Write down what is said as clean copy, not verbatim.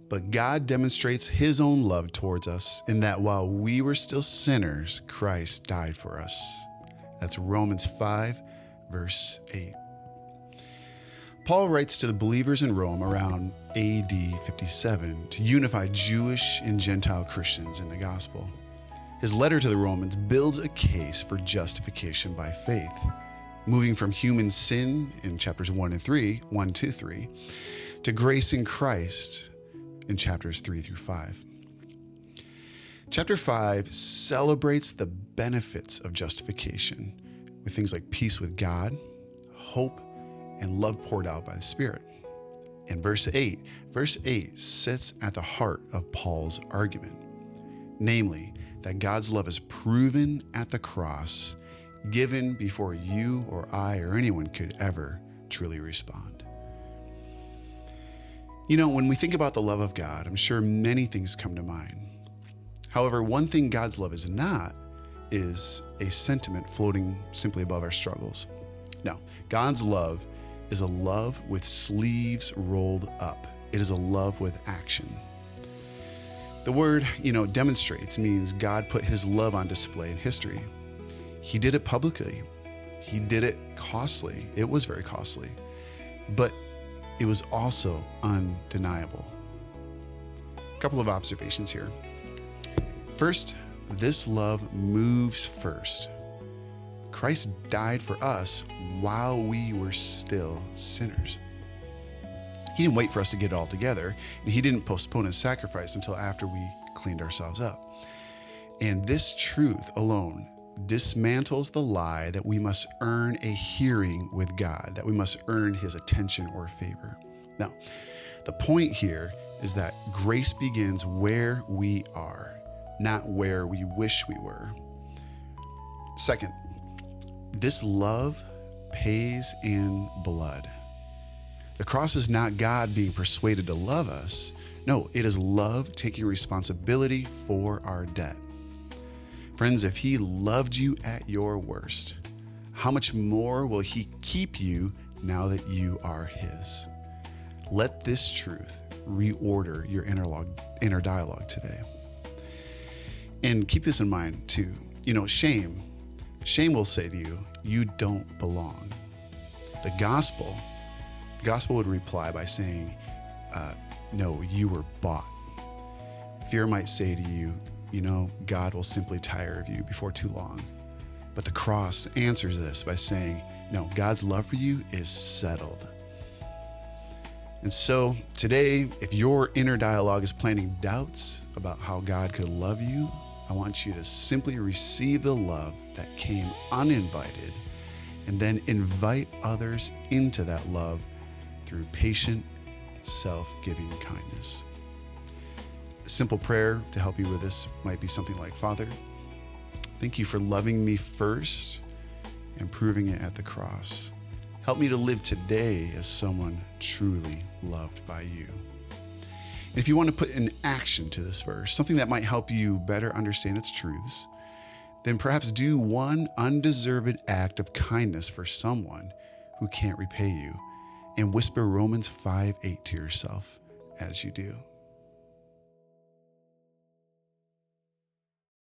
But God demonstrates his own love towards us in that while we were still sinners, Christ died for us. That's Romans 5, verse 8. Paul writes to the believers in Rome around AD 57 to unify Jewish and Gentile Christians in the gospel. His letter to the Romans builds a case for justification by faith, moving from human sin in chapters 1 to 3, to grace in Christ in chapters 3 through 5. Chapter 5 celebrates the benefits of justification with things like peace with God, hope, and love poured out by the Spirit. And verse 8 sits at the heart of Paul's argument, namely that God's love is proven at the cross, given before you or I or anyone could ever truly respond. You know, when we think about the love of God, I'm sure many things come to mind. However, one thing God's love is not is a sentiment floating simply above our struggles. No, God's love is a love with sleeves rolled up. It is a love with action. The word, demonstrates means God put his love on display in history. He did it publicly. He did it costly. It was very costly, but it was also undeniable. A couple of observations here. First, this love moves first. Christ died for us while we were still sinners. He didn't wait for us to get it all together, and he didn't postpone his sacrifice until after we cleaned ourselves up. And this truth alone dismantles the lie that we must earn a hearing with God, that we must earn his attention or favor. Now, the point here is that grace begins where we are, not where we wish we were. Second, this love pays in blood. The cross is not God being persuaded to love us. No, it is love taking responsibility for our debt. Friends, if he loved you at your worst, how much more will he keep you now that you are his? Let this truth reorder your inner dialogue today. And keep this in mind too. Shame will say to you, you don't belong. The gospel would reply by saying, no, you were bought. Fear might say to you, God will simply tire of you before too long. But the cross answers this by saying, no, God's love for you is settled. And so today, if your inner dialogue is planting doubts about how God could love you, I want you to simply receive the love that came uninvited and then invite others into that love through patient, self-giving kindness. A simple prayer to help you with this might be something like, Father, thank you for loving me first and proving it at the cross. Help me to live today as someone truly loved by you. And if you want to put an action to this verse, something that might help you better understand its truths, then perhaps do one undeserved act of kindness for someone who can't repay you, and whisper Romans 5:8 to yourself as you do.